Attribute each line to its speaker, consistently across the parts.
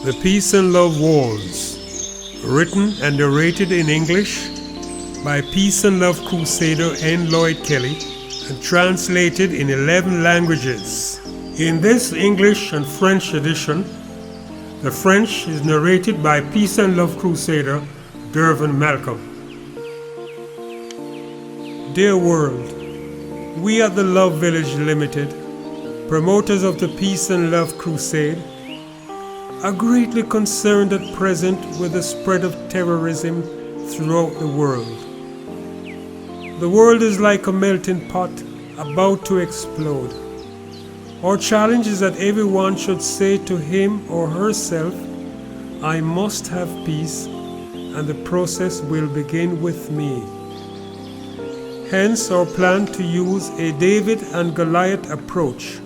Speaker 1: The Peace and Love Walls, written and narrated in English by Peace and Love Crusader N. Lloyd Kelly and translated in 11 languages. In this English and French edition, the French is narrated by Peace and Love Crusader Dervin Malcolm. Dear world, we at the Love Village Limited, promoters of the Peace and Love Crusade, are greatly concerned at present with the spread of terrorism throughout the world. The world is like a melting pot about to explode. Our challenge is that everyone should say to him or herself, I must have peace, and the process will begin with me. Hence our plan to use a David and Goliath approach.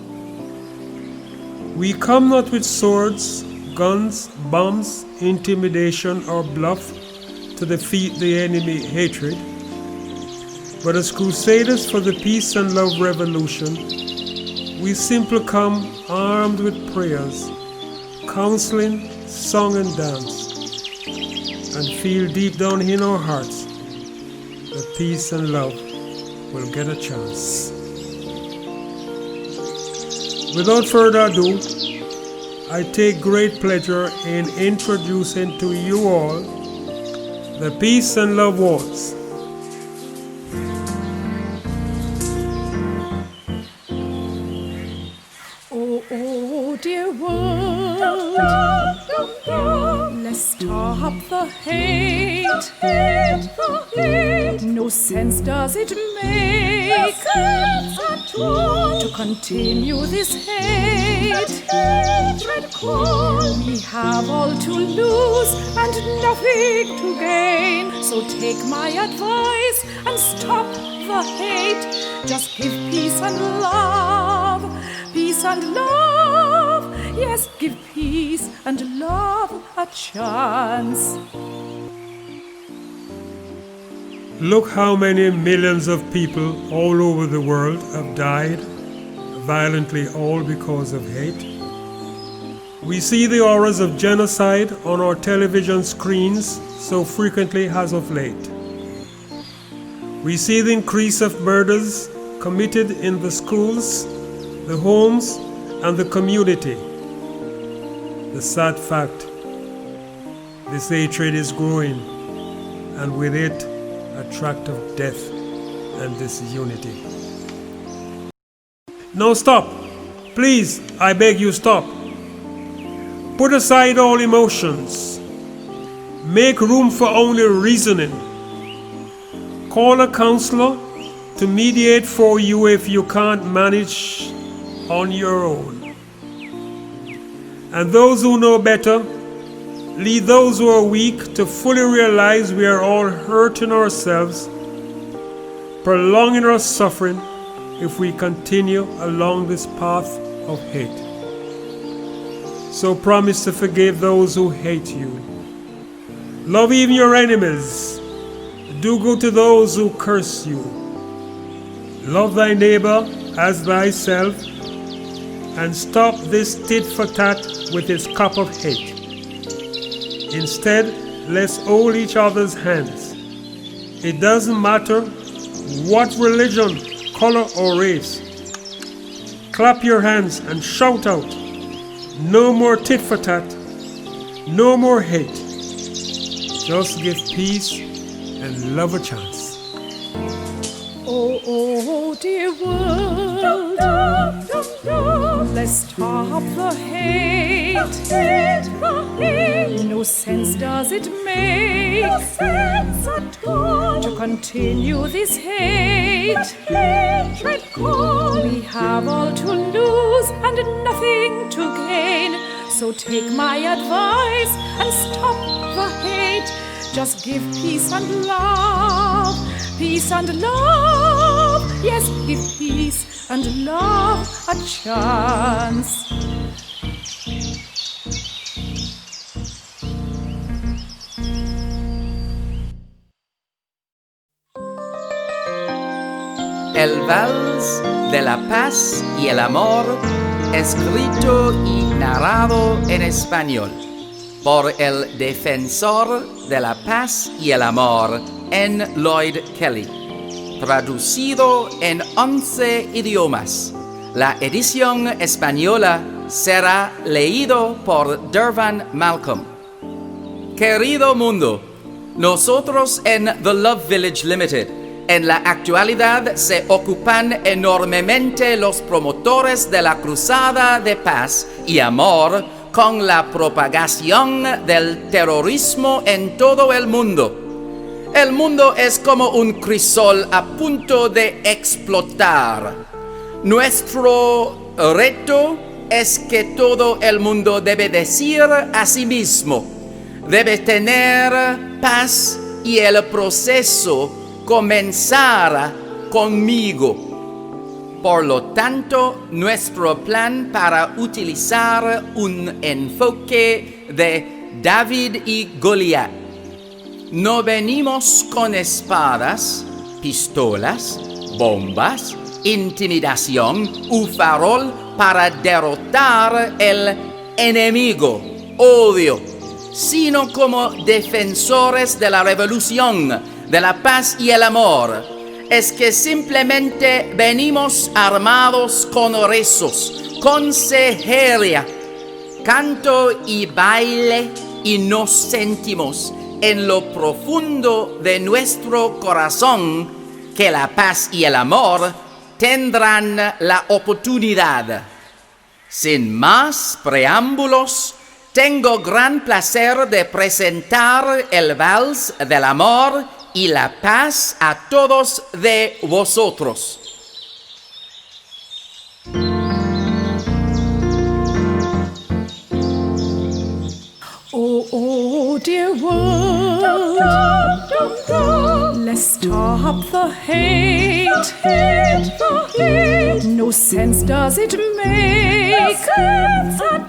Speaker 1: We come not with swords, guns, bombs, intimidation, or bluff to defeat the enemy hatred, but as crusaders for the peace and love revolution, we simply come armed with prayers, counseling, song and dance, and feel deep down in our hearts that peace and love will get a chance. Without further ado, I take great pleasure in introducing to you all the Peace and Love Waltz.
Speaker 2: Oh, oh, dear world, let's stop the hate. No sense does it make to continue this hate. We have all to lose and nothing to gain. So take my advice and stop the hate. Just give peace and love. Peace and love, yes, give peace and love a chance.
Speaker 1: Look how many millions of people all over the world have died violently, all because of hate. We see the horrors of genocide on our television screens so frequently as of late. We see the increase of murders committed in the schools, the homes, and the community. The sad fact, this hatred is growing, and with it, a tract of death and disunity. Now stop! Please, I beg you, stop. Put aside all emotions. Make room for only reasoning. Call a counselor to mediate for you if you can't manage on your own. And those who know better, lead those who are weak to fully realize we are all hurting ourselves, prolonging our suffering if we continue along this path of hate. So promise to forgive those who hate you. Love even your enemies. Do good to those who curse you. Love thy neighbor as thyself, and stop this tit for tat with its cup of hate. Instead, let's hold each other's hands. It doesn't matter what religion, color, or race. Clap your hands and shout out, no more tit for tat, no more hate. Just give peace and love a chance.
Speaker 2: Oh, oh, dear world, let's stop the hate. No sense does it make to continue this hate. We have all to lose and nothing to gain. So take my advice and stop the hate. Just give peace and love. Peace and love, yes, give peace and love a chance.
Speaker 3: el vals de la paz y el amor, escrito y narrado en español por el defensor de la paz y el amor, N. Lloyd Kelly, traducido en 11 idiomas. La edición española será leído por Dervan Malcolm. Querido mundo, nosotros en The Love Village Limited, en la actualidad se ocupan enormemente los promotores de la cruzada de paz y amor con la propagación del terrorismo en todo el mundo. El mundo es como un crisol a punto de explotar. Nuestro reto es que todo el mundo debe decir a sí mismo, debe tener paz y el proceso comenzará conmigo. Por lo tanto, nuestro plan para utilizar un enfoque de David y Goliat. No venimos con espadas, pistolas, bombas, intimidación u farol para derrotar el enemigo, odio, sino como defensores de la revolución, de la paz y el amor. Es que simplemente venimos armados con rezos, consejería, canto y baile, y nos sentimos en lo profundo de nuestro corazón que la paz y el amor tendrán la oportunidad. Sin más preámbulos, tengo gran placer de presentar el vals del amor y la paz a todos de vosotros.
Speaker 2: Oh, dear world, let's stop the hate. No sense does it make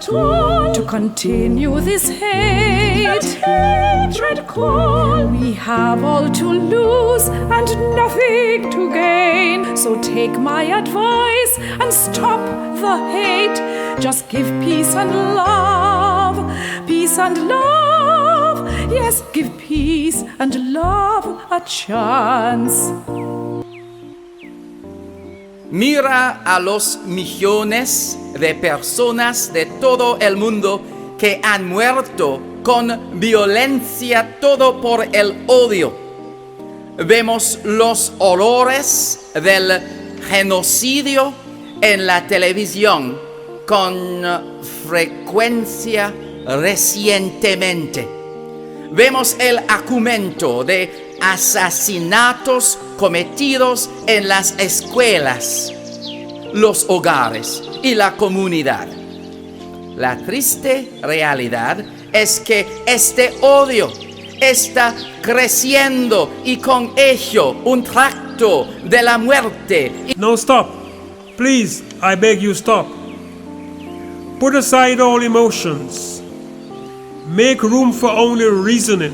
Speaker 2: to continue this hate. We have all to lose and nothing to gain. So take my advice and stop the hate. Just give peace and love. Peace and love, yes, give peace and love a chance.
Speaker 3: Mira a los millones de personas de todo el mundo que han muerto con violencia, todo por el odio. Vemos los horrores del genocidio en la televisión con frecuencia. Recientemente vemos el aumento de asesinatos cometidos en las escuelas, los hogares y la comunidad. La triste realidad es que este odio está creciendo y con ello un tracto de la muerte.
Speaker 1: No, stop. Please, I beg you, stop. Put aside all emotions. Make room for only reasoning.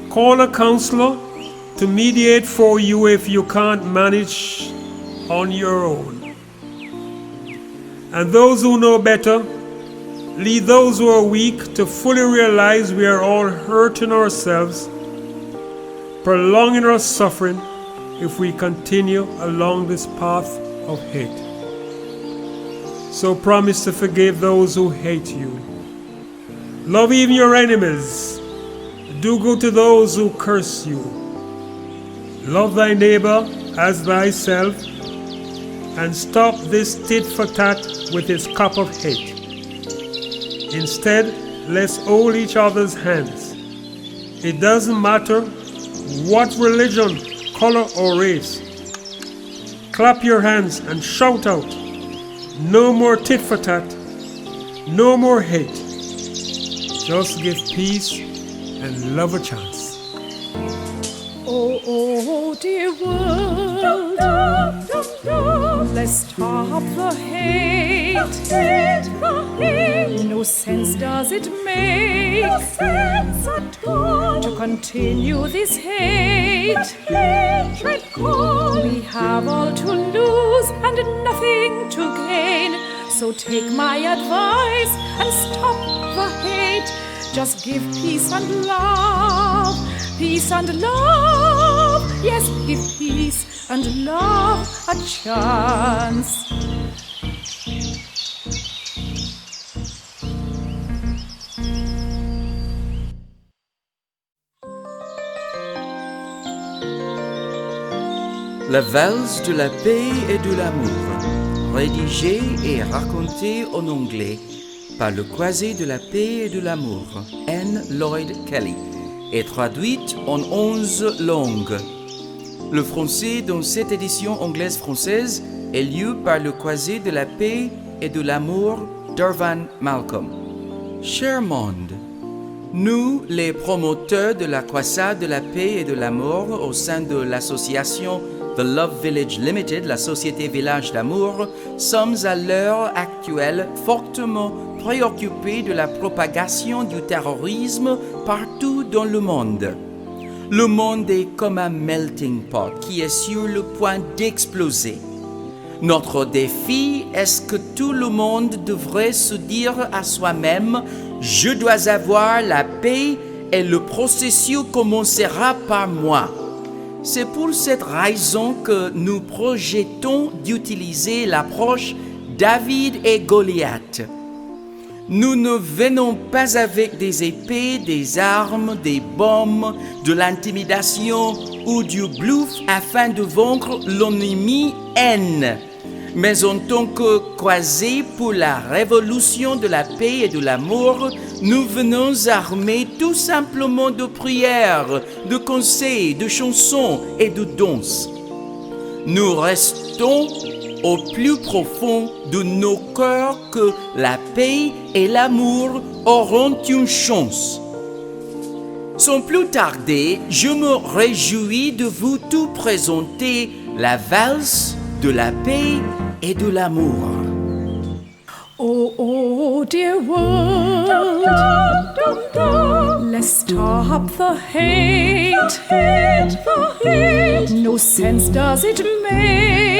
Speaker 1: Call a counselor to mediate for you if you can't manage on your own. And those who know better, lead those who are weak to fully realize we are all hurting ourselves, prolonging our suffering if we continue along this path of hate. So promise to forgive those who hate you. Love even your enemies. Do good to those who curse you. Love thy neighbor as thyself, and stop this tit for tat with its cup of hate. Instead, let's hold each other's hands. It doesn't matter what religion, color, or race. Clap your hands and shout out, no more tit for tat, no more hate. Just give peace and love a chance.
Speaker 2: Oh, dear world, let's Let's stop the hate. No sense does it make to continue this hate. We have all to lose and nothing to gain. So take my advice and stop the hate. Just give peace and love. Peace and love. Yes, give peace and love a chance.
Speaker 3: La valse de la paix et de l'amour, rédigée et racontée en anglais par le Croisé de la paix et de l'amour, Anne Lloyd Kelly, et traduite en 11 langues. Le français dans cette édition anglaise-française est lu par le Croisé de la paix et de l'amour, Dervan Malcolm. Cher monde, nous, les promoteurs de la croisade de la paix et de l'amour au sein de l'association The Love Village Limited, la Société Village d'Amour, sommes à l'heure actuelle fortement préoccupés de la propagation du terrorisme partout dans le monde. Le monde est comme un melting pot qui est sur le point d'exploser. Notre défi est que tout le monde devrait se dire à soi-même « Je dois avoir la paix et le processus commencera par moi ». C'est pour cette raison que nous projetons d'utiliser l'approche David et Goliath. Nous ne venons pas avec des épées, des armes, des bombes, de l'intimidation ou du bluff afin de vaincre l'ennemi haine. Mais en tant que croisés pour la révolution de la paix et de l'amour, nous venons armés tout simplement de prières, de conseils, de chansons et de danses. Nous restons au plus profond de nos cœurs que la paix et l'amour auront une chance. Sans plus tarder, je me réjouis de vous tout présenter la valse de la paix et de l'amour.
Speaker 2: Oh, oh, dear world, let's stop the hate. No sense does it make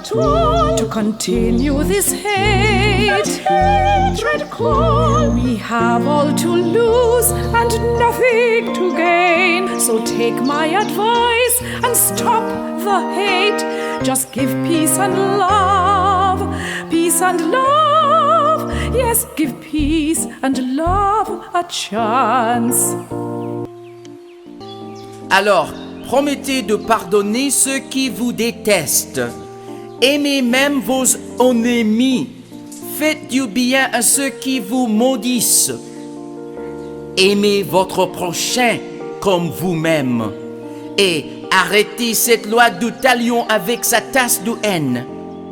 Speaker 2: to continue this hate. We have all to lose and nothing to gain. So take my advice and stop the hate. Just give peace and love. Peace and love, yes, give peace and love a chance.
Speaker 3: Alors, promettez de pardonner ceux qui vous détestent. Aimez même vos ennemis. Faites du bien à ceux qui vous maudissent. Aimez votre prochain comme vous-même. Et arrêtez cette loi du talion avec sa tasse de haine.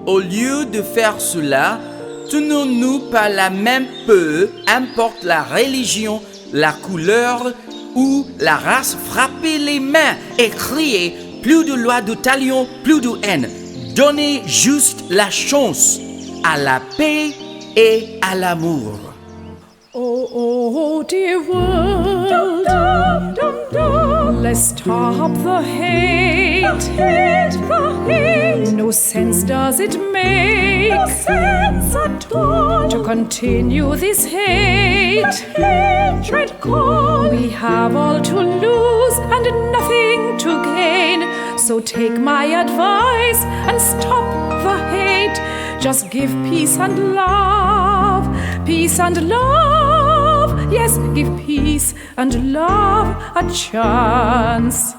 Speaker 3: Au lieu de faire cela, tenons-nous par la même peu, importe la religion, la couleur ou la race, frappez les mains et criez « Plus de loi de talion, plus de haine ». Donnez juste la chance à la paix et à l'amour.
Speaker 2: Oh, oh, dear world, let's stop the hate. No sense does it make to continue this hate. We have all to lose and nothing to gain. So take my advice and stop the hate. Just give peace and love. Peace and love. Yes, give peace and love a chance.